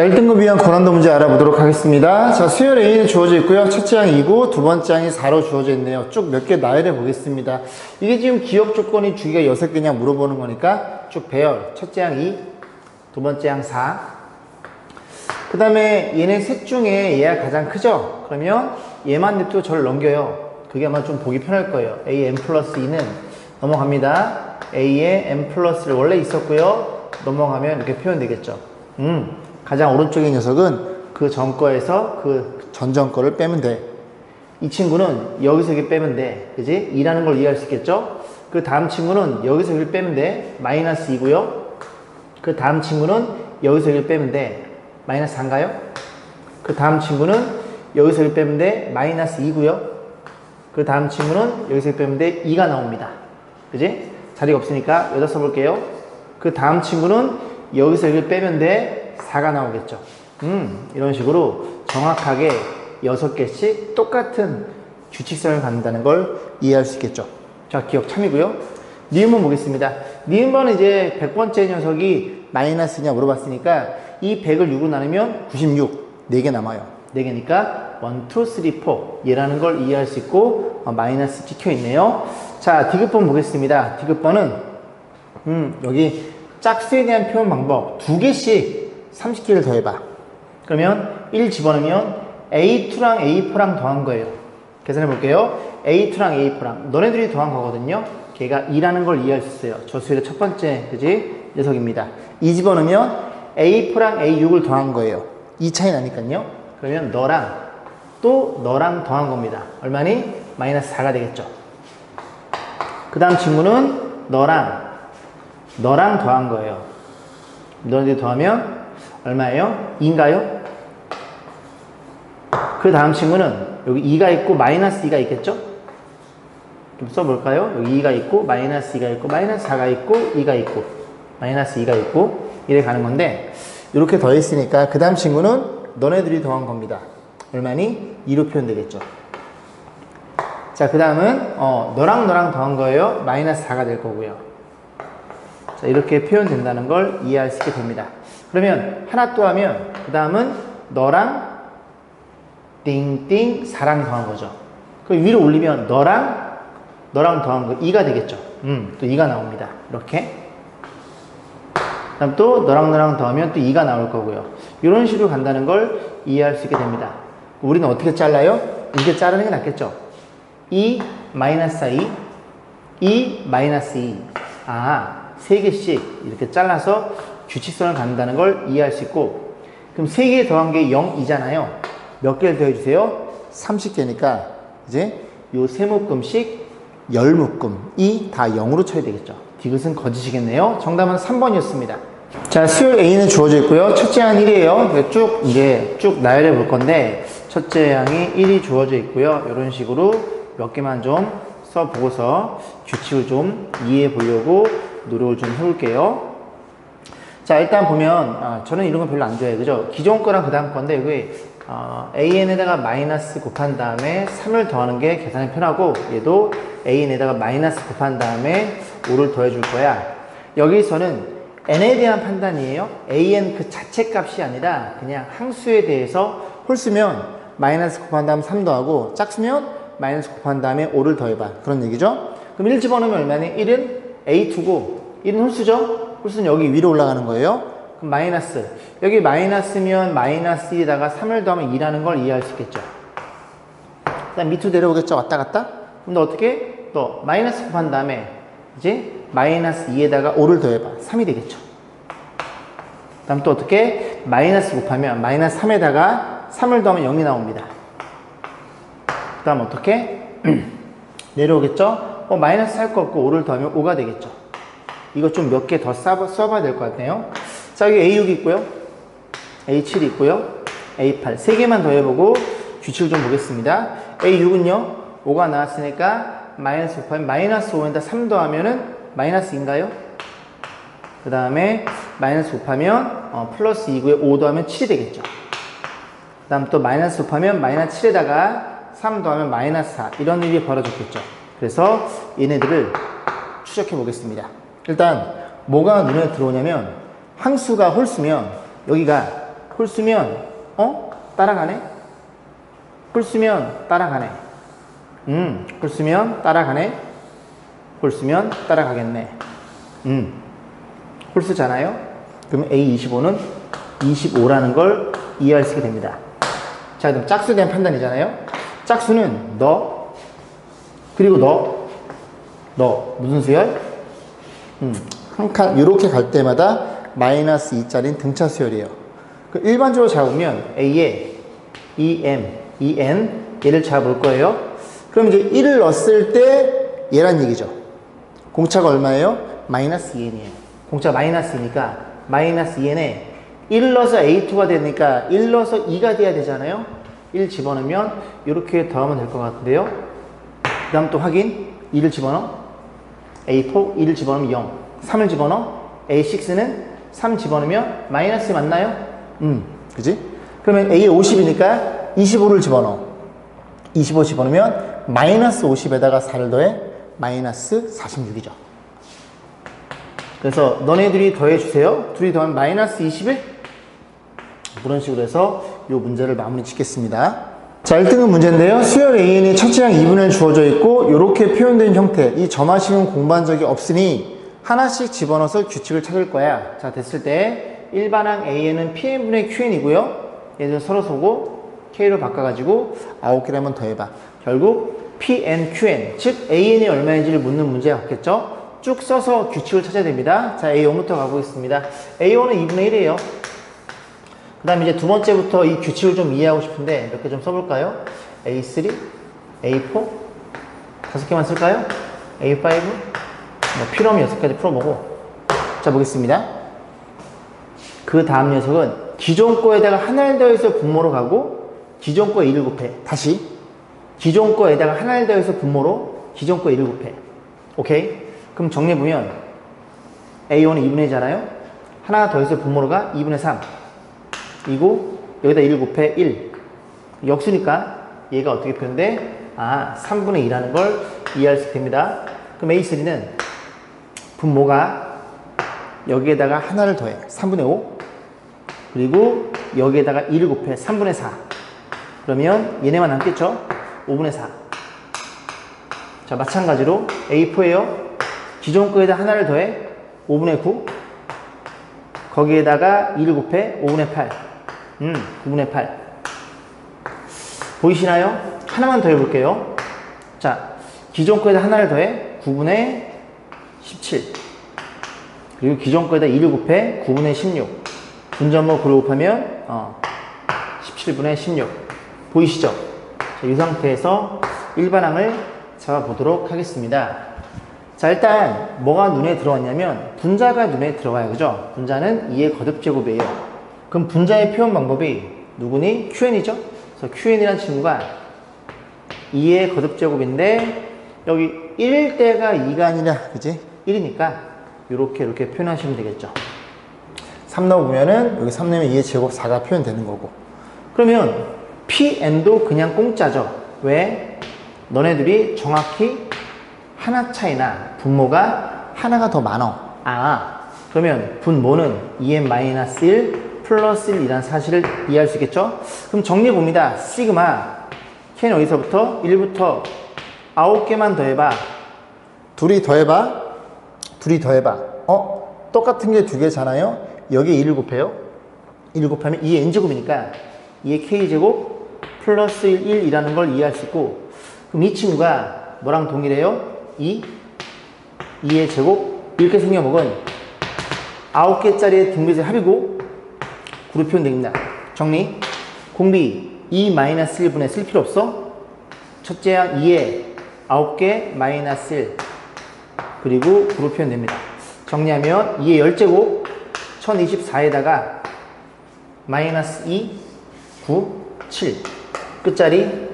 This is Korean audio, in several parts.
자, 1등급 위한 고난도 문제 알아보도록 하겠습니다. 자, 수열 A는 주어져 있고요. 첫째 항이 2고 두 번째 항이 4로 주어져 있네요. 쭉 몇 개 나열해 보겠습니다. 이게 지금 기억 조건이 주기가 6개냐 물어보는 거니까 쭉 배열. 첫째 항 2, 두 번째 항 4. 그 다음에 얘네 셋 중에 얘가 가장 크죠? 그러면 얘만 냅두고 저를 넘겨요. 그게 아마 좀 보기 편할 거예요. AN 플러스 2는 넘어갑니다. A에 N 플러스를 원래 있었고요. 넘어가면 이렇게 표현되겠죠. 가장 오른쪽의 녀석은 그 전 거에서 그 전전 거를 빼면 돼. 이 친구는 여기서 여기 빼면 돼. 그지? 2라는 걸 이해할 수 있겠죠? 그 다음 친구는 여기서 여기 빼면 돼. 마이너스 2고요. 그 다음 친구는 여기서 여기 빼면 돼. 마이너스 4인가요? 그 다음 친구는 여기서 여기 빼면 돼. 마이너스 2고요. 그 다음 친구는 여기서 여기 빼면 돼. 2가 나옵니다. 그지? 자리가 없으니까 여기다 써볼게요. 그 다음 친구는 여기서 여기 빼면 돼. 4가 나오겠죠. 이런 식으로 정확하게 6개씩 똑같은 규칙성을 갖는다는 걸 이해할 수 있겠죠. 자, 기억 참이고요. 니은번 보겠습니다. 니은번은 이제 100번째 녀석이 마이너스냐 물어봤으니까 이 100을 6으로 나누면 96, 4개 남아요. 4개니까 1, 2, 3, 4 얘라는 걸 이해할 수 있고 마이너스 찍혀 있네요. 자, 디귿번 보겠습니다. 디귿번은 여기 짝수에 대한 표현 방법 2개씩 30개를 더해봐. 그러면 1 집어넣으면 A2랑 A4랑 더한 거예요. 계산해 볼게요. A2랑 A4랑 너네들이 더한 거거든요. 걔가 2라는 걸 이해할 수 있어요. 저수열의 첫 번째 그지? 녀석입니다. 2 집어넣으면 A4랑 A6을 더한 거예요. 2 차이 나니까요. 그러면 너랑 또 너랑 더한 겁니다. 얼마니? 마이너스 4가 되겠죠. 그 다음 친구는 너랑 더한 거예요. 너네들이 더하면 얼마예요? 2인가요? 그 다음 친구는 여기 2가 있고 마이너스 2가 있겠죠? 좀 써볼까요? 여기 2가 있고 마이너스 2가 있고 마이너스 4가 있고 2가 있고 마이너스 2가 있고 이래 가는 건데 이렇게 더했으니까 그 다음 친구는 너네들이 더한 겁니다. 얼마니? 2로 표현되겠죠. 자, 그 다음은 너랑 더한 거예요. 마이너스 4가 될 거고요. 자, 이렇게 표현된다는 걸 이해할 수 있게 됩니다. 그러면 하나 또 하면 그 다음은 너랑 띵띵 4랑 더한 거죠. 그 위로 올리면 너랑 더한 거 2가 되겠죠. 또 2가 나옵니다. 이렇게. 그 다음 또 너랑 더하면 또 2가 나올 거고요. 이런 식으로 간다는 걸 이해할 수 있게 됩니다. 우리는 어떻게 잘라요? 이렇게 자르는 게 낫겠죠. 2 마이너스 2 2 마이너스 2 3개씩 이렇게 잘라서 규칙성을 갖는다는 걸 이해할 수 있고 그럼 3개 더한 게 0이잖아요. 몇 개를 더해주세요? 30개니까 이제 요 3묶음씩 10묶음이 다 0으로 쳐야 되겠죠. 디귿은 거짓이겠네요. 정답은 3번이었습니다. 자, 수열 A는 주어져 있고요. 첫째 항 1이에요. 쭉 나열해 볼 건데 첫째 항이 1이 주어져 있고요. 이런 식으로 몇 개만 좀 써보고서 규칙을 좀 이해해 보려고 노력을 좀 해볼게요. 자, 일단 보면 저는 이런 거 별로 안 좋아해요. 그죠? 기존 거랑 그 다음 건데 여기 AN에다가 마이너스 곱한 다음에 3을 더하는 게 계산이 편하고 얘도 AN에다가 마이너스 곱한 다음에 5를 더해줄 거야. 여기서는 N에 대한 판단이에요. AN 그 자체 값이 아니라 그냥 항수에 대해서 홀수면 마이너스 곱한 다음 3 더하고 짝수면 마이너스 곱한 다음에 5를 더해봐. 그런 얘기죠. 그럼 1 집어넣으면 얼마니? 1은 A2고 1은 홀수죠? 홀수는 여기 위로 올라가는 거예요. 그럼 마이너스. 여기 마이너스면 마이너스 1에다가 3을 더하면 2라는 걸 이해할 수 있겠죠. 그 다음 밑으로 내려오겠죠? 왔다 갔다? 그럼 너 어떻게? 또 마이너스 곱한 다음에 이제 마이너스 2에다가 5를 더해봐. 3이 되겠죠. 그 다음 또 어떻게? 마이너스 곱하면 마이너스 3에다가 3을 더하면 0이 나옵니다. 그 다음 어떻게? 내려오겠죠? 마이너스 할 거 없고 5를 더하면 5가 되겠죠. 이거 좀 몇 개 더 써봐야 될 것 같네요. 자, 여기 A6 있고요. A7 있고요. A8. 3개만 더해보고 규칙을 좀 보겠습니다. A6은요. 5가 나왔으니까 마이너스 곱하면 마이너스 5에다 3 더하면은 마이너스인가요? 그 다음에 마이너스 곱하면 플러스 2고요. 5 더하면 7이 되겠죠. 그 다음 또 마이너스 곱하면 마이너스 7에다가 3 더하면 마이너스 4. 이런 일이 벌어졌겠죠. 그래서 얘네들을 추적해 보겠습니다. 일단 뭐가 눈에 들어오냐면 항수가 홀수면 여기가 홀수면 따라가네. 홀수면 따라가네. 홀수면 따라가네. 홀수면 따라가겠네. 홀수잖아요. 그럼 A25는 25라는 걸 이해할 수 있게 됩니다. 자, 그럼 짝수에 대한 판단이잖아요. 짝수는 너, 그리고 너 무슨 수열? 한 칸 이렇게 갈 때마다 마이너스 2짜리인 등차 수열이에요. 일반적으로 잡으면 A에 EM, EN 얘를 잡을 거예요. 그럼 이제 1을 넣었을 때 얘란 얘기죠. 공차가 얼마예요? 마이너스 2n이에요. 공차 마이너스 2니까 마이너스 2n에 1 넣어서 A2가 되니까 1 넣어서 2가 돼야 되잖아요. 1 집어넣으면 이렇게 더하면 될 것 같은데요. 그 다음 또 확인. 2를 집어넣어. A4 2를 집어넣으면 0. 3을 집어넣어. A6는 3 집어넣으면 마이너스 맞나요? 그지? 그러면 A에 50이니까 25를 집어넣어. 25 집어넣으면 마이너스 50에다가 4를 더해 마이너스 46이죠. 그래서 너네들이 더해주세요. 둘이 더하면 마이너스 21? 그런 식으로 해서 이 문제를 마무리 짓겠습니다. 자, 1등은 문제인데요. 수열 AN이 첫째항 2분의 주어져 있고 이렇게 표현된 형태. 이 점화식은 공부한 적이 없으니 하나씩 집어넣어서 규칙을 찾을 거야. 자, 됐을 때 일반항 AN은 PN분의 QN이고요. 얘들 서로 서고 K로 바꿔가지고 9개를 한번 더해봐. 결국 PN, QN, 즉 AN이 얼마인지를 묻는 문제가 같겠죠. 쭉 써서 규칙을 찾아야 됩니다. 자, A1부터 가보겠습니다. A1은 2분의 1이에요. 그 다음에 이제 두 번째부터 이 규칙을 좀 이해하고 싶은데 몇 개 좀 써볼까요? A3, A4, 5개만 쓸까요? A5, 뭐 필요하면 6개까지 풀어보고. 자, 보겠습니다. 그 다음 녀석은 기존 거에다가 하나를 더해서 분모로 가고 기존 거에 1을 곱해. 다시 기존 거에다가 하나를 더해서 분모로 기존 거에 1을 곱해. 오케이? 그럼 정리해보면 A1은 2분의 1이잖아요. 하나 더해서 분모로가 2분의 3 이고 여기다 1을 곱해 1. 역수니까 얘가 어떻게 표현돼? 3분의 2라는 걸 이해할 수 됩니다. 그럼 A3는 분모가 여기에다가 하나를 더해 3분의 5 그리고 여기에다가 1을 곱해 3분의 4 그러면 얘네만 남겠죠? 5분의 4. 자, 마찬가지로 A4에요. 기존 거에다 하나를 더해 5분의 9 거기에다가 2를 곱해 5분의 8 9분의 8 보이시나요? 하나만 더 해볼게요. 자, 기존 거에다 하나를 더해 9분의 17 그리고 기존 거에다 2를 곱해 9분의 16 분점모 그룹 곱하면 17분의 16 보이시죠? 자, 이 상태에서 일반항을 잡아보도록 하겠습니다. 자, 일단 뭐가 눈에 들어왔냐면 분자가 눈에 들어가요. 그죠? 분자는 2의 거듭제곱이에요. 그럼 분자의 표현 방법이 누구니? QN이죠? 그래서 QN이라는 친구가 2의 거듭제곱인데 여기 1일 때가 2가 아니라 그지? 1이니까 이렇게 표현하시면 되겠죠. 3 넣어보면은 여기 3 넣으면 2의 제곱 4가 표현되는 거고. 그러면 PN도 그냥 공짜죠. 왜? 너네들이 정확히 하나 차이나 분모가 하나가 더 많아. 그러면 분모는 2n-1 플러스 1이라는 사실을 이해할 수 있겠죠? 그럼 정리해봅니다. 시그마 K는 어디서부터? 1부터 9개만 더해봐. 둘이 더해봐. 똑같은 게 2개잖아요. 여기에 1을 곱해요. 1을 곱하면 2의 n제곱이니까 2의 k제곱 플러스 1이라는 걸 이해할 수 있고, 그럼 이 친구가 뭐랑 동일해요? 2의 제곱 이렇게 생겨먹은 9개짜리의 등비의 합이고 그룹 표현됩니다. 정리. 공비 2-1분의 쓸 필요 없어. 첫째 항 2에 9개 마이너스 1 그리고 그룹 표현됩니다. 정리하면 2의 10제곱 1024에다가 마이너스 2 9 7 끝자리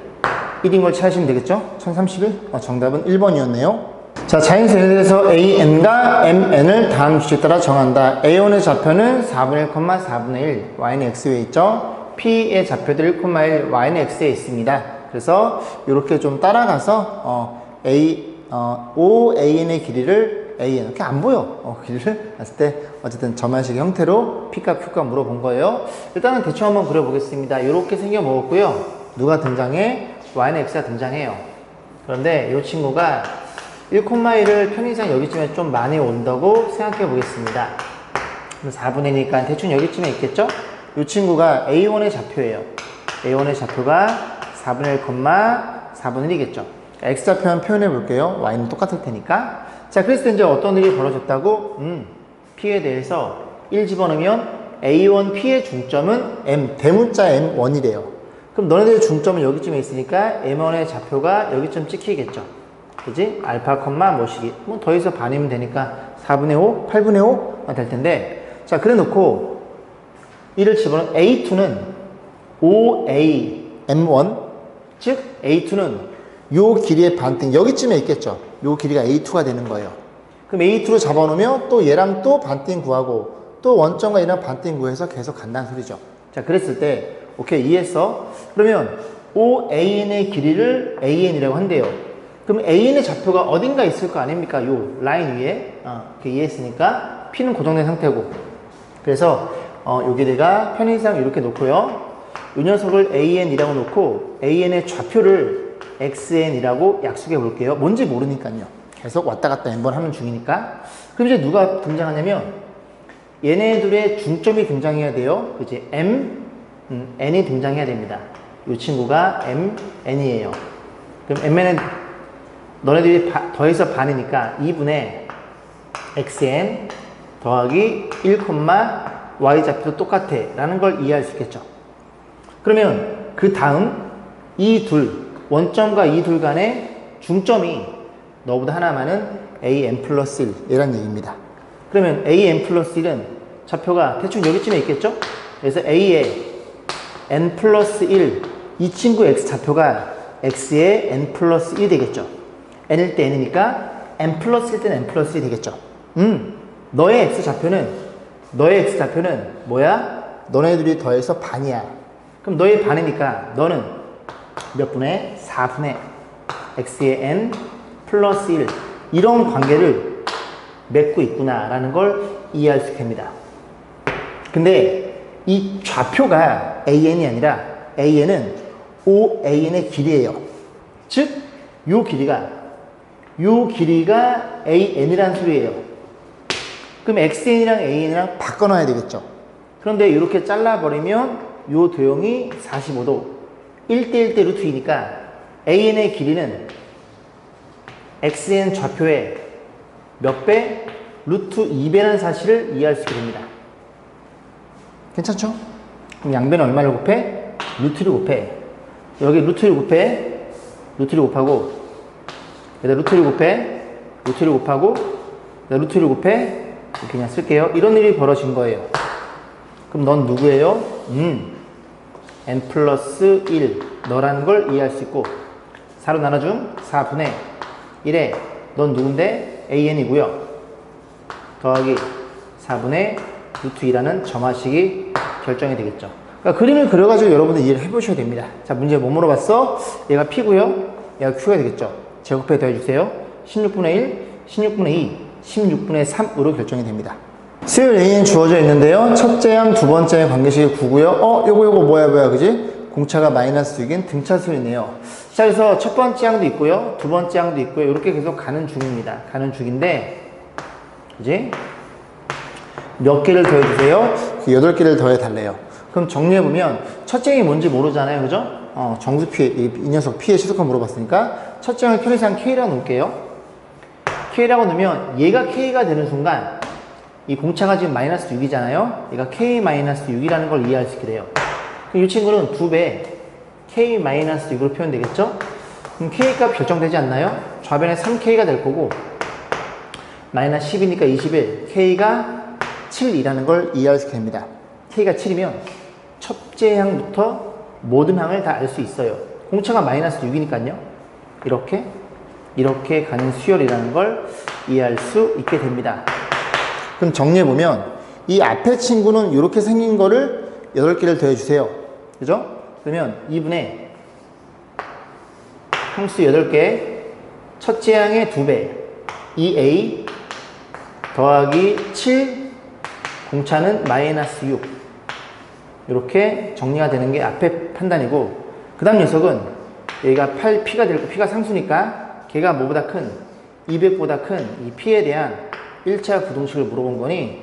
1인 걸 찾으시면 되겠죠? 1031? 정답은 1번이었네요. 자, 자연수에서 AN과 MN을 다음 규칙에 따라 정한다. A1의 좌표는 4분의 1, 4분의 1, Y는 X에 있죠. P의 좌표도 1, 1, Y는 X에 있습니다. 그래서 이렇게 좀 따라가서 OAN의 길이를 AN. 이렇게 안 보여. 길이를 봤을 때 어쨌든 점화식 형태로 P값, Q값 물어본 거예요. 일단은 대충 한번 그려보겠습니다. 이렇게 생겨 먹었고요. 누가 등장해? Y는 X가 등장해요. 그런데 이 친구가 1,1을 편의상 여기쯤에 좀 많이 온다고 생각해 보겠습니다. 4분의 2니까 대충 여기쯤에 있겠죠? 이 친구가 A1의 좌표예요. A1의 좌표가 4분의 1, 4분의 1이겠죠. X좌표만 표현해 볼게요. Y는 똑같을 테니까. 자, 그랬을 때 이제 어떤 일이 벌어졌다고? P에 대해서 1 집어넣으면 A1 P의 중점은 M, 대문자 M1이래요. 그럼 너네들의 중점은 여기쯤에 있으니까 M1의 좌표가 여기쯤 찍히겠죠. 그지? 알파, 뭐시기. 뭐 더해서 반이면 되니까 4분의 5, 8분의 5가 될 텐데. 자, 그래 놓고 1을 집어넣으면 A2는 OA M1, 즉 A2는 요 길이의 반띵, 여기쯤에 있겠죠. 요 길이가 A2가 되는 거예요. 그럼 A2로 잡아놓으면 또 얘랑 또 반띵 구하고 또 원점과 얘랑 반띵 구해서 계속 간다는 소리죠. 자, 그랬을 때 오케이, 이해했어? 그러면 OAN의 길이를 AN이라고 한대요. 그럼 AN의 좌표가 어딘가 있을 거 아닙니까? 요 라인 위에. 이렇게 이해했으니까 P는 고정된 상태고. 그래서 요 길이가 편의상 이렇게 놓고요. 이 녀석을 AN이라고 놓고 AN의 좌표를 XN이라고 약속해 볼게요. 뭔지 모르니까요. 계속 왔다 갔다 N번 하는 중이니까. 그럼 이제 누가 등장하냐면 얘네들의 중점이 등장해야 돼요. 그치? N이 등장해야 됩니다. 이 친구가 N이에요. 그럼 Mn은 너네들이 더해서 반이니까 2분의 XN 더하기 1, Y 좌표도 똑같아 라는 걸 이해할 수 있겠죠. 그러면 그 다음 이 둘, 원점과 이 둘 간의 중점이 너보다 하나 많은 AN 플러스 1 이란 얘기입니다. 그러면 AN 플러스 1은 좌표가 대충 여기쯤에 있겠죠? 그래서 A의 N 플러스 1, 이 친구 X 좌표가 X의 N 플러스 1 되겠죠. N일 때 N이니까 N 플러스 1 때는 N 플러스 1 되겠죠. 너의 X 좌표는 뭐야? 너네들이 더해서 반이야. 그럼 너의 반이니까 너는 몇 분의? 4분의 X의 N 플러스 1, 이런 관계를 맺고 있구나 라는 걸 이해할 수 있습니다. 근데 이 좌표가 AN이 아니라 AN은 OAN의 길이에요. 즉, 요 길이가 AN이라는 소리예요. 그럼 XN이랑 AN이랑 바꿔놔야 되겠죠. 그런데 이렇게 잘라버리면 요 도형이 45도 1대1대 루트 2니까 AN의 길이는 XN 좌표의 몇 배? 루트 2배라는 사실을 이해할 수 있게 됩니다. 괜찮죠? 그럼 양배는 얼마를 곱해? 루트를 곱해. 여기 루트를 곱하고 여기다 루트를 곱하고 여기다 루트를 곱해. 이렇게 그냥 쓸게요. 이런 일이 벌어진 거예요. 그럼 넌 누구예요? N 플러스 1 너라는 걸 이해할 수 있고 4로 나눠줌 4분의 1에 넌 누군데? AN이고요. 더하기 4분의 루트 2라는 점화식이 결정이 되겠죠. 그러니까 그림을 그려가지고 여러분들 이해를 해보셔야 됩니다. 자, 문제 뭐 물어봤어? 얘가 P고요. 얘가 Q가 되겠죠. 제곱해 더해주세요. 16분의 1, 16분의 2, 16분의 3으로 결정이 됩니다. 수열 A는 주어져 있는데요. 첫째 항, 두 번째 항 관계식이 9고요. 요거 뭐야, 그지? 공차가 마이너스 6인 등차수이네요. 자, 그래서 첫 번째 항도 있고요. 두 번째 항도 있고요. 이렇게 계속 가는 중입니다. 가는 중인데, 그지? 몇 개를 더해주세요? 8개를 더해달래요. 그럼 정리해보면, 첫째 항이 뭔지 모르잖아요. 그죠? 정수 P, 이 녀석 P의 시속값 물어봤으니까, 첫째 항을 편의상 K라고 놓을게요. K라고 넣으면, 얘가 K가 되는 순간, 이 공차가 지금 마이너스 6이잖아요. 얘가 K-6이라는 걸 이해할 수 있게 돼요. 그럼 이 친구는 2배 K-6으로 표현되겠죠? 그럼 K값 결정되지 않나요? 좌변에 3K가 될 거고 마이너스 10이니까 21, K가 7이라는 걸 이해할 수 있게 됩니다. K가 7이면 첫째 항부터 모든 항을 다 알 수 있어요. 공차가 마이너스 6이니까요. 이렇게 가는 수열이라는 걸 이해할 수 있게 됩니다. 그럼 정리해보면 이 앞에 친구는 이렇게 생긴 거를 8개를 더해주세요. 그죠? 그러면 2분의 항수 8개, 첫째 항의 2배 2A 더하기 7, 공차는 마이너스 6. 이렇게 정리가 되는 게 앞에 판단이고, 그 다음 녀석은 여기가 P가 상수니까 걔가 뭐보다 큰 200보다 큰 이 P에 대한 1차 부등식을 물어본 거니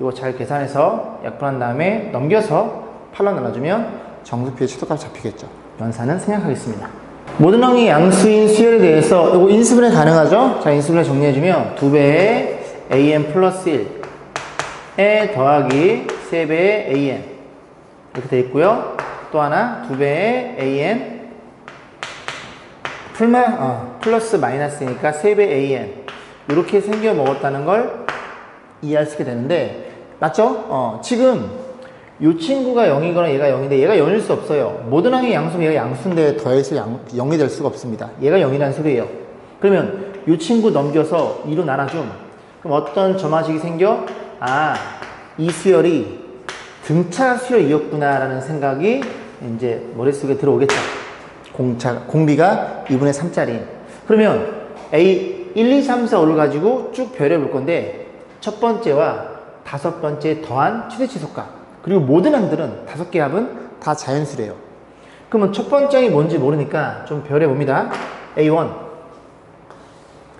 이거 잘 계산해서 약분한 다음에 넘겨서 8로 나눠주면 정수피의 최소값이 잡히겠죠. 연산은 생략하겠습니다. 모든 항의 양수인 수열에 대해서 이거 인수분해 가능하죠? 자, 인수분해 정리해주면 2배의 an 플러스 1에 더하기 3배의 an 이렇게 되어 있고요. 또 하나 2배의 an 플러스 마이너스니까 3배 an 이렇게 생겨 먹었다는 걸 이해할 수 있게 되는데, 맞죠? 지금 이 친구가 0이거나 얘가 0인데 얘가 0일 수 없어요. 모든 항의 양수면 얘가 양수인데 더해서 0이 될 수가 없습니다. 얘가 0이라는 소리예요. 그러면 이 친구 넘겨서 2로 나눠줌. 그럼 어떤 점화식이 생겨? 아, 이 수열이 등차 수열이었구나 라는 생각이 이제 머릿속에 들어오겠죠. 공비가 2분의 3짜리. 그러면 A 1, 2, 3, 4, 5를 가지고 쭉 별해 볼 건데, 첫 번째와 다섯 번째 더한 최대치속값, 그리고 모든 항들은 5개 합은 다 자연수래요. 그러면 첫 번째 항이 뭔지 모르니까 좀 별해 봅니다. A1,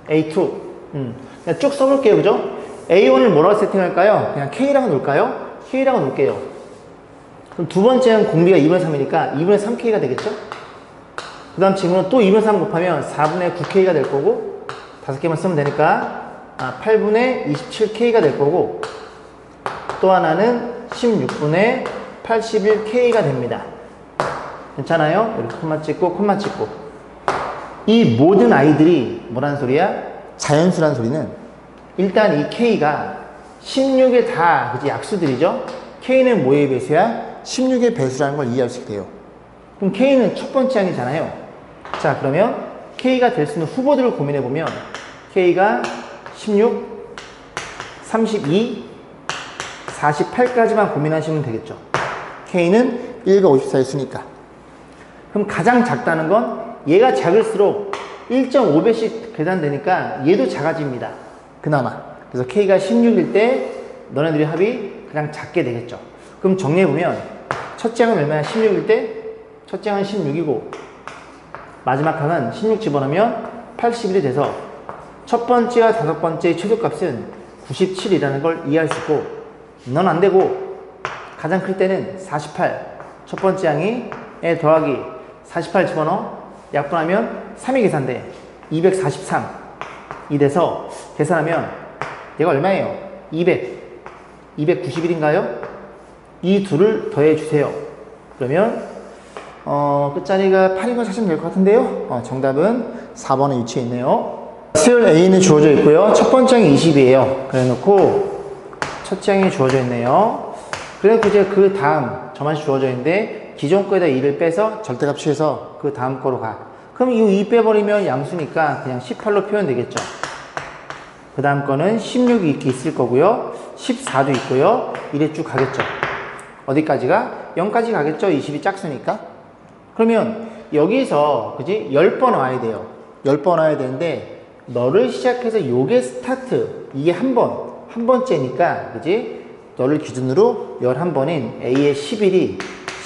A2, 그냥 쭉 써볼게요. 그죠? A1을 뭐라고 세팅할까요? 그냥 K라고 놓을까요? K라고 놓을게요. 그럼 두 번째는 공비가 2분의 3이니까 2분의 3K가 되겠죠? 그 다음 친구는 또 2분의 3 곱하면 4분의 9K가 될 거고, 5개만 쓰면 되니까 8분의 27K가 될 거고, 또 하나는 16분의 81K가 됩니다. 괜찮아요? 이렇게 콤마 찍고 이 모든 아이들이 뭐라는 소리야? 자연수라는 소리는 일단 이 K가 16의 다 그치? 약수들이죠? K는 뭐의 배수야? 16의 배수라는 걸 이해할 수 있게 돼요. 그럼 K는 첫 번째 항이잖아요. 자, 그러면 K가 될 수 있는 후보들을 고민해보면 K가 16, 32, 48까지만 고민하시면 되겠죠. K는 1과 54의 수니까. 그럼 가장 작다는 건 얘가 작을수록 1.5배씩 계산되니까 얘도 작아집니다. 그나마. 그래서 K가 16일 때 너네들의 합이 가장 작게 되겠죠. 그럼 정리해보면 첫째 항은 얼마야? 16일 때 첫째 항은 16이고 마지막 항은 16 집어넣으면 81이 돼서 첫 번째와 다섯 번째의 최소값은 97이라는 걸 이해할 수 있고, 넌 안 되고 가장 클 때는 48, 첫 번째 항이 에 더하기 48 집어넣어 약분하면 3이 계산돼 243 이 돼서 계산하면 얘가 얼마예요? 291인가요? 이 둘을 더해 주세요. 그러면 끝자리가 8인 걸 찾으면 될 것 같은데요. 정답은 4번에 위치해 있네요. 수열 A는 주어져 있고요. 첫 번째 항이 20이에요. 그래 놓고 첫째 항이 주어져 있네요. 그래 놓고 이제 그 다음 저만이 주어져 있는데 기존 거에다 2를 빼서 절대값 취해서 그 다음 거로 가. 그럼 이 2 빼버리면 양수니까 그냥 18로 표현되겠죠. 그 다음 거는 16이 이렇게 있을 거고요. 14도 있고요. 이래 쭉 가겠죠. 어디까지가? 0까지 가겠죠. 20이 짝수니까. 그러면 여기서 그지 10번 와야 돼요. 10번 와야 되는데 너를 시작해서 요게 스타트, 이게 한 번째니까 그지? 너를 기준으로 11번인 A의 11이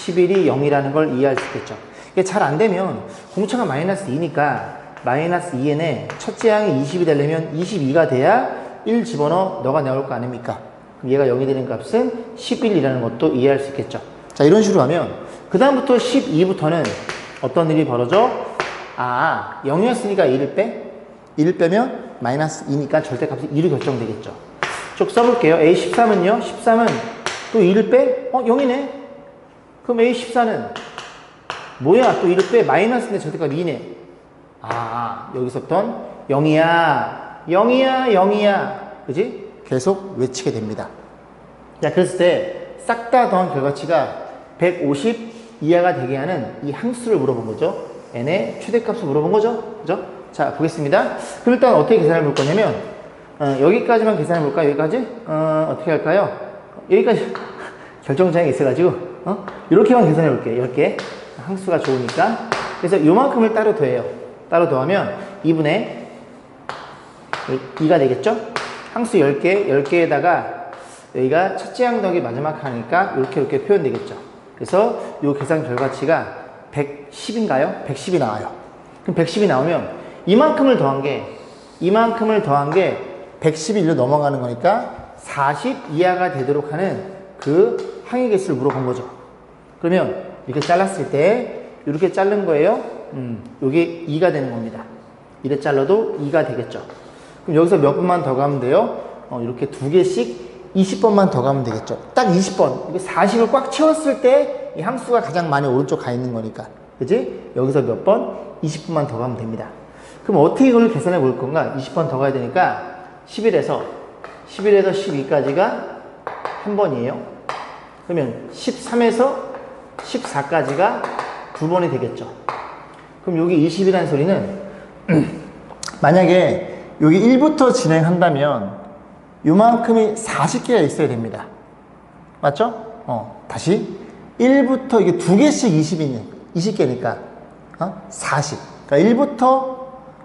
0이라는 걸 이해할 수 있겠죠. 이게 잘 안 되면 공차가 마이너스 2니까 마이너스 2n에 첫째 항이 20이 되려면 22가 돼야 1 집어넣어 너가 나올 거 아닙니까? 그럼 얘가 0이 되는 값은 11이라는 것도 이해할 수 있겠죠. 자, 이런 식으로 하면 그 다음부터 12부터는 어떤 일이 벌어져? 0이었으니까 1을 빼? 1을 빼면 마이너스 2니까 절대값이 2로 결정되겠죠. 쭉 써볼게요. A13은요? 13은 또 2를 빼? 0이네? 그럼 A14는 뭐야? 또 1을 빼? 마이너스인데 절대값 2네. 여기서부터는 0이야. 그지? 계속 외치게 됩니다. 자, 그랬을 때 싹 다 더한 결과치가 150 이하가 되게 하는 이 항수를 물어본 거죠. n의 최대값을 물어본 거죠. 그죠? 자, 보겠습니다. 그럼 일단 어떻게 계산해 볼 거냐면, 여기까지만 계산해 볼까요? 여기까지? 어떻게 할까요? 여기까지 결정장애 있어가지고, 이렇게만 계산해 볼게요. 10개. 항수가 좋으니까. 그래서 요만큼을 따로 더해요. 따로 더하면 2분의 2가 되겠죠? 항수 10개, 10개에다가 여기가 첫째 항덕이 마지막 하니까 이렇게 표현되겠죠. 그래서 이 계산 결과치가 110인가요? 110이 나와요. 그럼 110이 나오면 이만큼을 더한 게 111로 넘어가는 거니까 40 이하가 되도록 하는 그 항의 개수를 물어본 거죠. 그러면 이렇게 잘랐을 때 이렇게 자른 거예요. 이게 2가 되는 겁니다. 이래 잘라도 2가 되겠죠. 그럼 여기서 몇 번만 더 가면 돼요? 이렇게 2개씩 20번만 더 가면 되겠죠. 딱 20번. 이게 40을 꽉 채웠을 때 이 항수가 가장 많이 오른쪽 가 있는 거니까. 그지? 여기서 몇 번? 20번만 더 가면 됩니다. 그럼 어떻게 이걸 계산해 볼 건가? 20번 더 가야 되니까 11에서 12까지가 한 번이에요. 그러면 13에서 14까지가 두 번이 되겠죠. 그럼 여기 20이라는 소리는 만약에 여기 1부터 진행한다면 요만큼이 40개가 있어야 됩니다. 맞죠? 다시 1부터 이게 2개씩 20개니까 40. 그러니까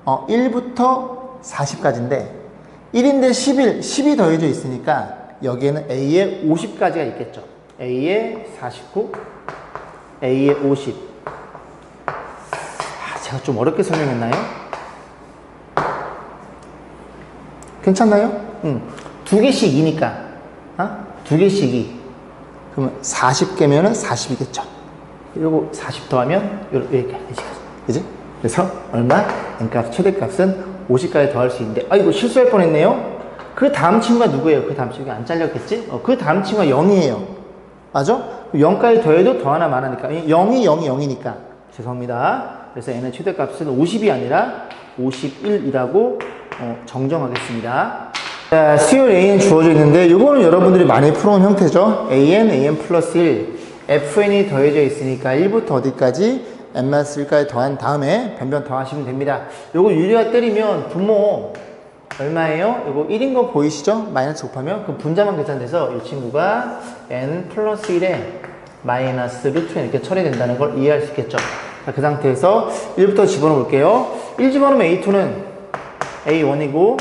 1부터 40까지인데 1인데 11, 10이 더해져 있으니까 여기에는 A에 50까지가 있겠죠. A에 49, A에 50. 제가 좀 어렵게 설명했나요? 괜찮나요? 2개씩이니까 2개씩이 그러면 40개면은 40이겠죠. 그리고 40 더하면 이렇게 그지? 그래서 얼마? n값 최대값은 50까지 더할 수 있는데 이거 실수할 뻔했네요. 그 다음 친구가 누구예요? 그 다음 친구가 안 잘렸겠지? 그 다음 친구가 0이에요. 맞아? 0까지 더해도 더 하나 많으니까 0이니까 죄송합니다. 그래서 n의 최대값은 50이 아니라 51이라고 정정하겠습니다. 자, 수열 AN 주어져 있는데 이거는 여러분들이 많이 풀어온 형태죠. AN 플러스 1 FN이 더해져 있으니까 1부터 어디까지? n-1까지 더한 다음에 변변 더하시면 됩니다. 요거 유리화 때리면 분모 얼마예요? 요거 1인 거 보이시죠? 마이너스 곱하면 그 분자만 계산돼서 이 친구가 n 플러스 1에 마이너스 루트 n 이렇게 처리된다는 걸 이해할 수 있겠죠. 자, 그 상태에서 1부터 집어넣어 볼게요. 1 집어넣으면 A2는 A1이고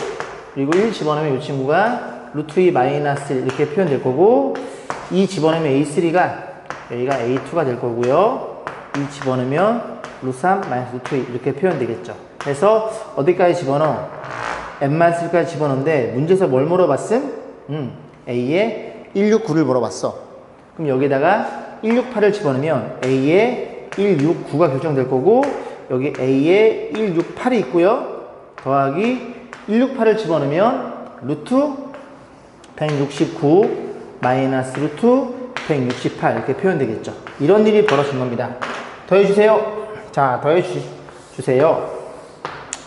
그리고 1 집어넣으면 이 친구가 루트 2 마이너스 1 이렇게 표현될 거고 2 집어넣으면 A3가 여기가 A2가 될 거고요. 2 집어넣으면 루트 3 마이너스 루트 2 이렇게 표현되겠죠. 그래서 어디까지 집어넣어? n-1까지 집어넣는데 문제에서 뭘 물어봤음? A에 169를 물어봤어. 그럼 여기다가 168을 집어넣으면 A에 169가 결정될 거고 여기 A에 168이 있고요. 더하기 168을 집어넣으면 루트 169 마이너스 루트 168 이렇게 표현되겠죠. 이런 일이 벌어진 겁니다. 더해주세요. 자, 더해주세요.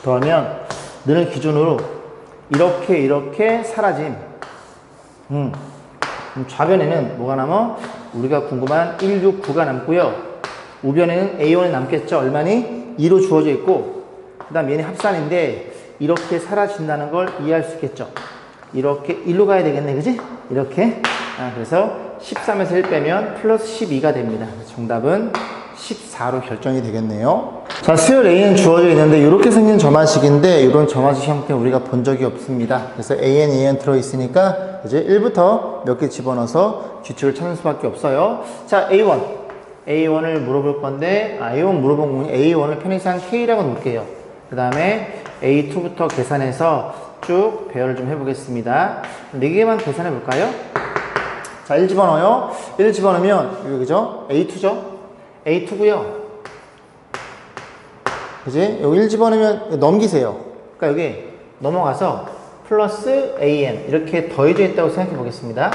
더하면 너는 기준으로 이렇게 사라짐. 좌변에는 뭐가 남아? 우리가 궁금한 169가 남고요. 우변에는 A1이 남겠죠. 얼마니? 2로 주어져 있고 그 다음 얘는 합산인데 이렇게 사라진다는 걸 이해할 수 있겠죠. 이렇게 1로 가야 되겠네. 그지? 이렇게. 그래서 13에서 1 빼면 플러스 12가 됩니다. 정답은 14로 결정이 되겠네요. 자, 수열 A는 주어져 있는데 이렇게 생긴 점화식인데 이런 점화식 형태는 우리가 본 적이 없습니다. 그래서 AN 들어있으니까 이제 1부터 몇 개 집어넣어서 규칙을 찾는 수밖에 없어요. 자, A1을 물어볼 건데 A1 물어본 공이 A1을 편의상 K라고 놓을게요. 그 다음에 A2부터 계산해서 쭉 배열을 좀 해보겠습니다. 4개만 계산해 볼까요? 자, 1 집어넣어요. 1 집어넣으면 여기죠? A2죠? A2고요. 그지? 여기 1 집어넣으면 넘기세요. 그러니까 여기 넘어가서 플러스 AN 이렇게 더해져 있다고 생각해 보겠습니다.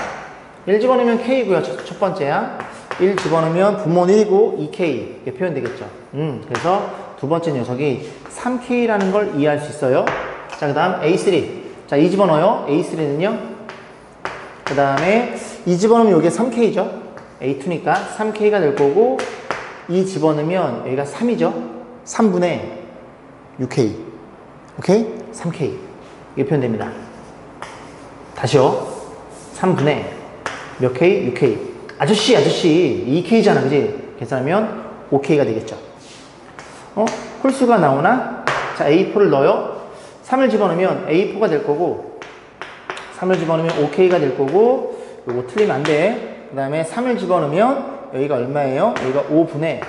1 집어넣으면 K고요. 첫 번째야. 1 집어넣으면 분모는 1이고 2K 이렇게 표현되겠죠. 그래서 두 번째 녀석이 3K라는 걸 이해할 수 있어요. 자, 그 다음 A3. 자, 2 집어넣어요. A3는요. 그 다음에 2 집어넣으면 이게 3K죠. A2니까 3K가 될 거고 2 집어넣으면 여기가 3이죠. 3분의 6K. 오케이? 3K. 이게 표현됩니다. 다시요. 3분의 몇 K? 6K. 아저씨 2K잖아. 그지? 계산하면 5K가 되겠죠. 홀수가 나오나? 자, A4를 넣어요. 3을 집어넣으면 A4가 될 거고 3을 집어넣으면 OK가 될 거고, 요거 틀리면 안 돼. 그 다음에 3을 집어넣으면 여기가 얼마예요? 여기가 5분의,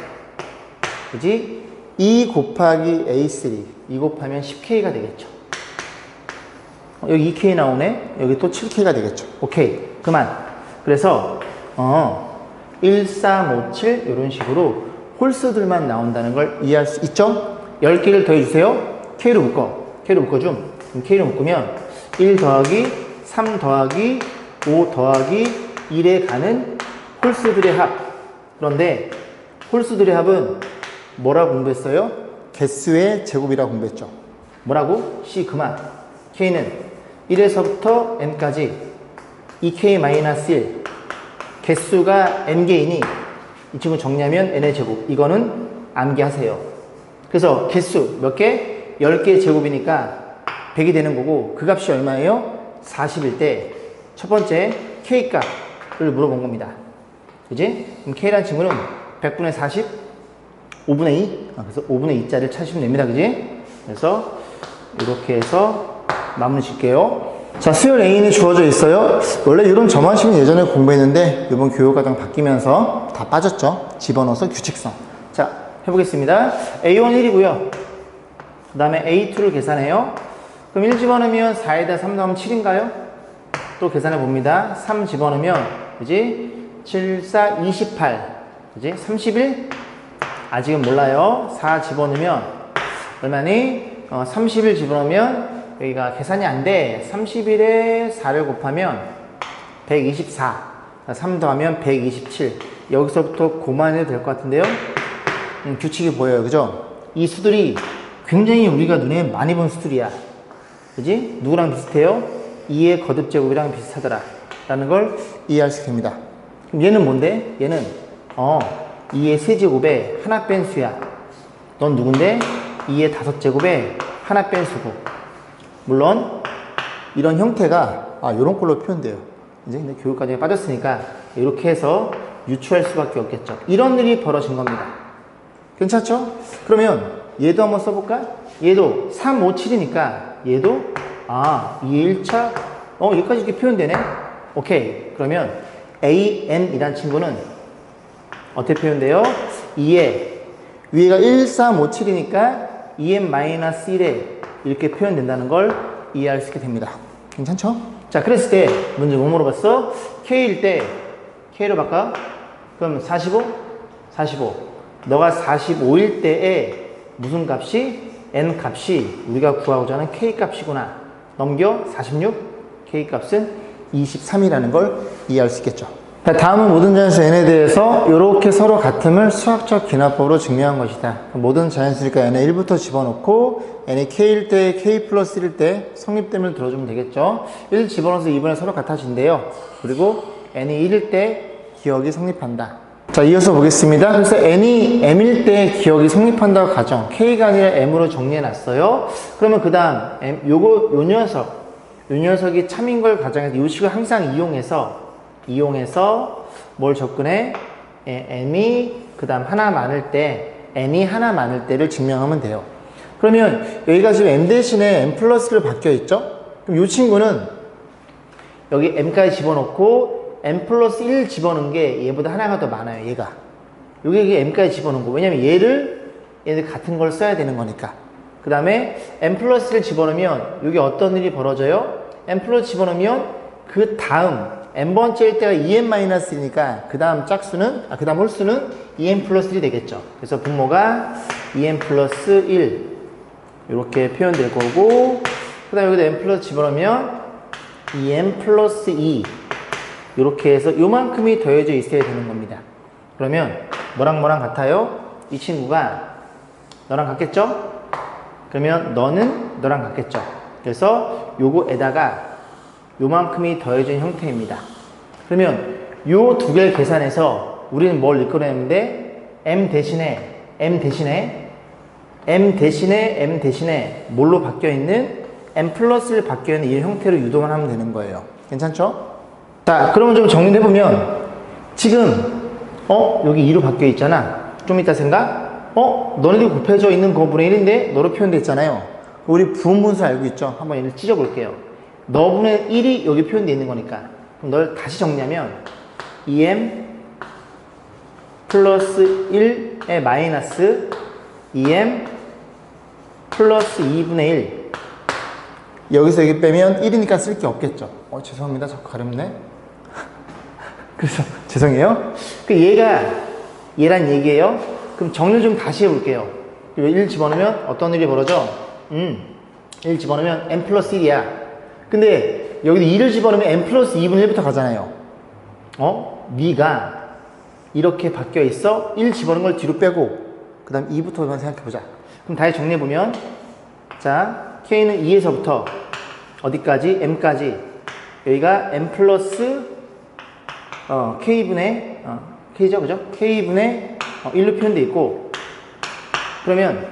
그지? 2 곱하기 A3. 2 곱하면 10K가 되겠죠. 여기 2K 나오네? 여기 또 7K가 되겠죠. 오케이. 그만. 그래서, 1, 3, 5, 7, 이런 식으로 홀수들만 나온다는 걸 이해할 수 있죠? 10개를 더해주세요. K로 묶어. K로 묶어줌. 그럼 K로 묶으면 1 더하기 3 더하기 5 더하기 1에 가는 홀수들의 합. 그런데 홀수들의 합은 뭐라고 공부했어요? 개수의 제곱이라고 공부했죠. 뭐라고? C 그만. K는 1에서부터 n까지 2K-1 개수가 n개이니 이 친구 정리하면 n의 제곱. 이거는 암기하세요. 그래서 개수 몇 개? 10개 제곱이니까 100이 되는 거고, 그 값이 얼마예요? 40일 때 첫 번째 K 값을 물어본 겁니다. 그지? 그럼 K라는 친구는 100분의 40, 5분의 2. 그래서 5분의 2짜리를 찾으시면 됩니다. 그지? 그래서 이렇게 해서 마무리 짓게요. 자, 수열 A는 주어져 있어요. 원래 이런 점화식은 예전에 공부했는데 이번 교육과정 바뀌면서 다 빠졌죠. 집어넣어서 규칙성. 자, 해보겠습니다. A1 1이고요. 그 다음에 A2를 계산해요. 그럼 1 집어넣으면 4에다 3 넣으면 7인가요? 또 계산해 봅니다. 3 집어넣으면, 그지? 7, 4, 28. 그지? 31? 아직은 몰라요. 4 집어넣으면, 얼마니? 30일 집어넣으면, 여기가 계산이 안 돼. 31에 4를 곱하면 124. 3 더하면 127. 여기서부터 고만해도 될 것 같은데요? 규칙이 보여요. 그죠? 이 수들이 굉장히 우리가 눈에 많이 본 수들이야. 그지? 누구랑 비슷해요? 2의 거듭제곱이랑 비슷하더라. 라는 걸 이해할 수 있습니다. 그럼 얘는 뭔데? 얘는 2의 세제곱에 하나 뺀 수야. 넌 누군데? 2의 5제곱에 하나 뺀 수고. 물론 이런 형태가 이런 걸로 표현돼요. 이제 근데 교육과정에 빠졌으니까 이렇게 해서 유추할 수밖에 없겠죠. 이런 일이 벌어진 겁니다. 괜찮죠? 그러면 얘도 한번 써볼까? 얘도 3, 5, 7이니까 얘도 2의 1차 여기까지 이렇게 표현되네. 오케이. 그러면 AN이란 친구는 어떻게 표현돼요? 2의 위에가 1, 3, 5, 7이니까 2n-1에 이렇게 표현된다는 걸 이해할 수 있게 됩니다. 괜찮죠? 자, 그랬을 때 문제 뭐 물어봤어? K일 때 K로 바꿔? 그럼 45? 45. 너가 45일 때에 무슨 값이? N 값이 우리가 구하고자 하는 K 값이구나. 넘겨 46. K 값은 23이라는 걸 이해할 수 있겠죠. 자, 다음은 모든 자연수 N에 대해서 이렇게 서로 같음을 수학적 기납법으로 증명한 것이다. 모든 자연수니까 N에 1부터 집어넣고 N이 K일 때 K 플러스 1일 때 성립됨을 들어주면 되겠죠. 1 집어넣어서 2분의 서로 같아진대요. 그리고 N이 1일 때 기억이 성립한다. 자, 이어서 보겠습니다. 그래서 N이 M일 때 기억이 성립한다고 가정. K가 아니라 M으로 정리해놨어요. 그러면 그 다음 요 녀석이 참인 걸 가정해서 이 식을 항상 이용해서 뭘 접근해? M이 그 다음 하나 많을 때, N이 하나 많을 때를 증명하면 돼요. 그러면 여기가 지금 M 대신에 M 플러스를 바뀌어 있죠? 그럼 이 친구는 여기 M까지 집어넣고 M 플러스 1 집어넣은 게 얘보다 하나가 더 많아요. 얘가. 여기 M까지 집어넣은 거. 왜냐면 얘를 같은 걸 써야 되는 거니까. 그 다음에 M 플러스를 집어넣으면 여기 어떤 일이 벌어져요? M 플러스 집어넣으면 그 다음 n번째일 때가 2n-1이니까 그 다음 짝수는 그 다음 홀수는 2n 플러스 1이 되겠죠. 그래서 분모가 2n 플러스 1 이렇게 표현될 거고, 그 다음에 여기다 n 플러스 집어넣으면 2n 플러스 2 이렇게 해서 요만큼이 더해져 있어야 되는 겁니다. 그러면 뭐랑 같아요? 이 친구가 너랑 같겠죠? 그러면 너는 너랑 같겠죠? 그래서 요거에다가 요만큼이 더해진 형태입니다. 그러면 요 두 개를 계산해서 우리는 뭘 이끌어내는데 M 대신에 뭘로 바뀌어있는 M 플러스를 바뀌어있는 이 형태로 유도만 하면 되는 거예요. 괜찮죠? 자, 그러면 좀 정리해보면 지금 여기 2로 바뀌어있잖아. 좀 이따 생각? 너네들 곱해져 있는 거분의 1인데 너로 표현되어 있잖아요. 우리 부분분수 알고 있죠? 한번 얘를 찢어볼게요. 너분의 1이 여기 표현되어 있는 거니까. 그럼 널 다시 정리하면 2m 플러스 1의 마이너스 2m 플러스 2분의 1. 여기서 여기 빼면 1이니까 쓸 게 없겠죠. 죄송합니다. 자꾸 가렵네. 그래서 죄송해요. 얘가 얘란 얘기예요. 그럼 정리 좀 다시 해볼게요. 1 집어넣으면 어떤 일이 벌어져? 1 집어넣으면 n 플러스 1이야. 근데 여기도 2를 집어넣으면 n 플러스 2분의 1부터 가잖아요. 네가 이렇게 바뀌어 있어. 1 집어넣은 걸 뒤로 빼고 그 다음 2부터만 생각해보자. 그럼 다시 정리해보면 자 K는 2에서부터 어디까지? M까지. 여기가 M 플러스 K분의 K죠? 그죠? K분의 1로 표현되어 있고, 그러면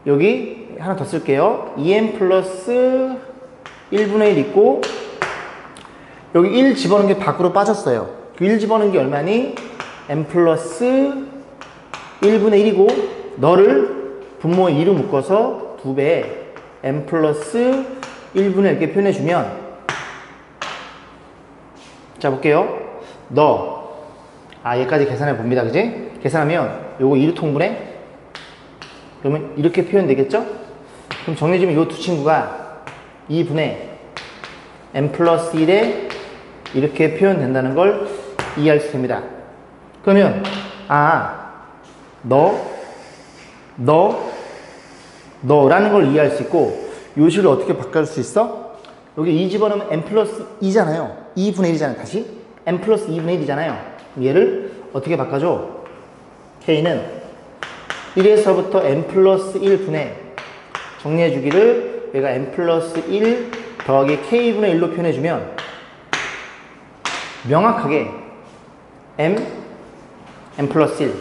여기 하나 더 쓸게요. 2M 플러스 1분의 1 있고, 여기 1 집어넣은 게 밖으로 빠졌어요. 그 1 집어넣은 게 얼마니? M 플러스 1분의 1이고, 너를 분모의 2로 묶어서 2배 M 플러스 1분의 1 이렇게 표현해주면, 자 볼게요. 얘까지 계산해 봅니다. 그지? 계산하면 요거 2로 통분해? 그러면 이렇게 표현되겠죠? 그럼 정리해주면 요 두 친구가 2분의 m 플러스 1에 이렇게 표현된다는 걸 이해할 수 있습니다. 그러면 너라는 걸 이해할 수 있고, 요 식을 어떻게 바꿀 수 있어? 여기 2 집어넣으면 m 플러스 2잖아요. 2분의 1이잖아요. 다시 m 플러스 2분의 1이잖아요. 얘를 어떻게 바꿔줘? K는 1에서부터 m 플러스 1분의, 정리해주기를 얘가 m 플러스 1 더하기 K분의 1로 표현해주면 명확하게 m 플러스 1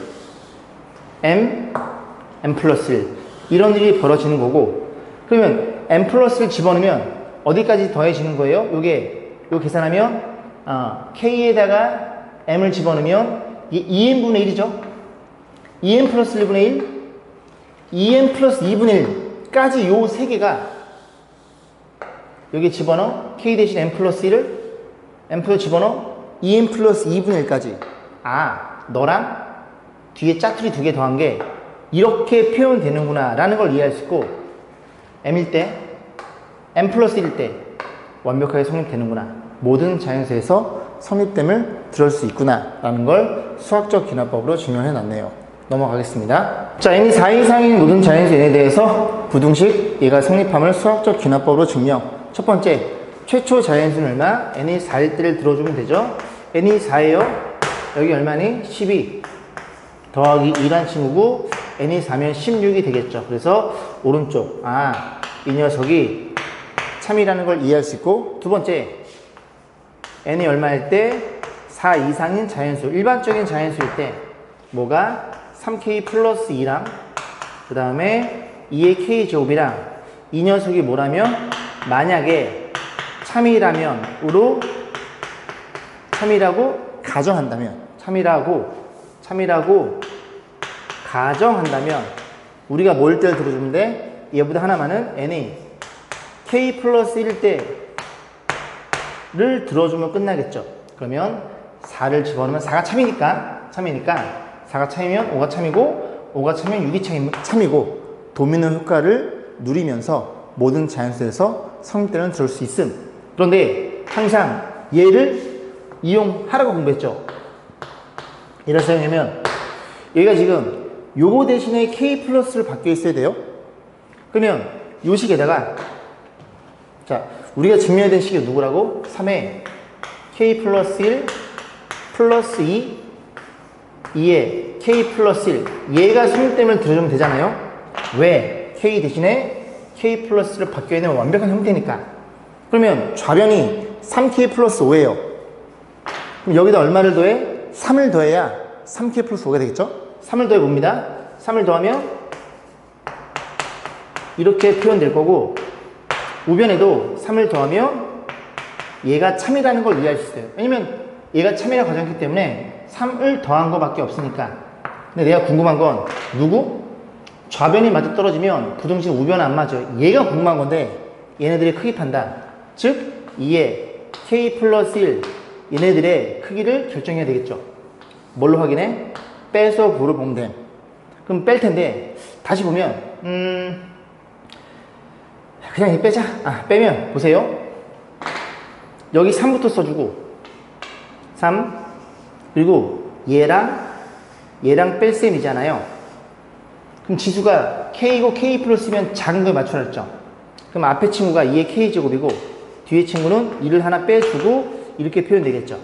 m 플러스 1 이런 일이 벌어지는 거고, 그러면 m 플러스 1 집어넣으면 어디까지 더해지는 거예요? 요 계산하면 K에다가 m을 집어넣으면 이게 2m분의 1이죠. 2m 플러스 1분의 1, 2m 플러스 2분의 1까지 요 세 개가 여기 집어넣어. K 대신 m 플러스 1을 m 플러스 집어넣어. 2m 플러스 2분의 1까지. 너랑 뒤에 짜투리 두 개 더한 게 이렇게 표현되는구나 라는 걸 이해할 수 있고, m일 때, m 플러스 1일 때 완벽하게 성립되는구나, 모든 자연수에서 성립됨을 들을 수 있구나 라는 걸 수학적 기납법으로 증명해 놨네요. 넘어가겠습니다. 자, n이 4 이상인 모든 자연수 n에 대해서 부등식 얘가 성립함을 수학적 기납법으로 증명. 첫 번째, 최초 자연수는 얼마? n이 4일 때를 들어주면 되죠. n이 4예요. 여기 얼마니? 12 더하기 2란 친구고, n이 4면 16이 되겠죠. 그래서 오른쪽, 이 녀석이 참이라는 걸 이해할 수 있고, 두 번째, n이 얼마일 때? 4 이상인 자연수, 일반적인 자연수일 때 뭐가? 3k 플러스 2랑 그 다음에 2의 k제곱이랑 이 녀석이 뭐라면? 만약에 참이라고 가정한다면 우리가 뭘 때를 들어주면 돼? 얘보다 하나 많은 n이 k 플러스 1일 때를 들어주면 끝나겠죠. 그러면 4를 집어넣으면 4가 참이니까 4가 참이면 5가 참이고, 5가 참이면 6이 참이고, 도미노 효과를 누리면서 모든 자연수에서 성립되는 들을 수 있음. 그런데 항상 얘를 이용하라고 공부했죠. 예를 사용하면 여기가 지금 요거 대신에 k 플러스를 바뀌어 있어야 돼요. 그러면 요 식에다가, 자, 우리가 증명해야 될 식이 누구라고? 3에 k 플러스 1 플러스 2 2에 k 플러스 1, 얘가 성립됨을 들어주면 되잖아요. 왜? k 대신에 k 플러스를 바뀌어야 되는 완벽한 형태니까. 그러면 좌변이 3k 플러스 5예요. 그럼 여기다 얼마를 더해? 3을 더해야 3k 플러스 5가 되겠죠? 3을 더해 봅니다. 3을 더하면 이렇게 표현될 거고, 우변에도 3을 더하면 얘가 참이라는 걸 이해할 수 있어요. 왜냐면 얘가 참이라고 가정했기 때문에 3을 더한 거밖에 없으니까. 근데 내가 궁금한 건 누구? 좌변이 맞아 떨어지면 부등식 우변 안 맞아. 얘가 궁금한 건데 얘네들의 크기 판단. 즉 2의 k 플러스 1 얘네들의 크기를 결정해야 되겠죠. 뭘로 확인해? 빼서 9를 보면 돼. 그럼 뺄 텐데 다시 보면 그냥 이 빼자. 빼면 보세요. 여기 3부터 써주고 3 그리고 얘랑 뺄셈이잖아요. 그럼 지수가 k이고 k 플러스면 작은 걸 맞춰놨죠. 그럼 앞에 친구가 2의 k제곱이고 뒤에 친구는 2를 하나 빼주고 이렇게 표현되겠죠.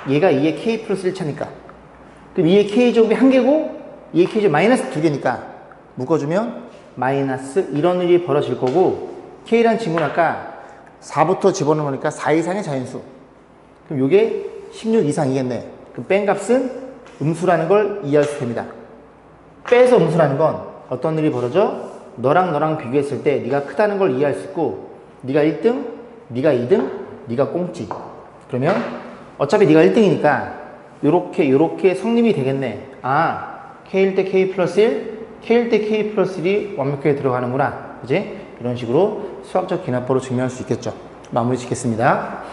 얘가 2의 k 플러스 1차니까. 그럼 2의 k제곱이 1개고 2의 k제곱 마이너스 2개니까 묶어주면 마이너스 이런 일이 벌어질 거고 k라는 친구는 아까 4부터 집어넣으니까 4 이상의 자연수. 그럼 이게 16 이상이겠네. 그럼 뺀 값은 음수라는 걸 이해할 수 있습니다. 빼서 음수라는 건 어떤 일이 벌어져? 너랑 비교했을 때 네가 크다는 걸 이해할 수 있고 네가 1등, 네가 2등, 네가 꽁찌. 그러면 어차피 네가 1등이니까 요렇게 성립이 되겠네. K일 때 K 플러스 1, K일 때 K 플러스 1이 완벽하게 들어가는구나. 그지? 이런 식으로 수학적 기납법으로 증명할 수 있겠죠. 마무리 짓겠습니다.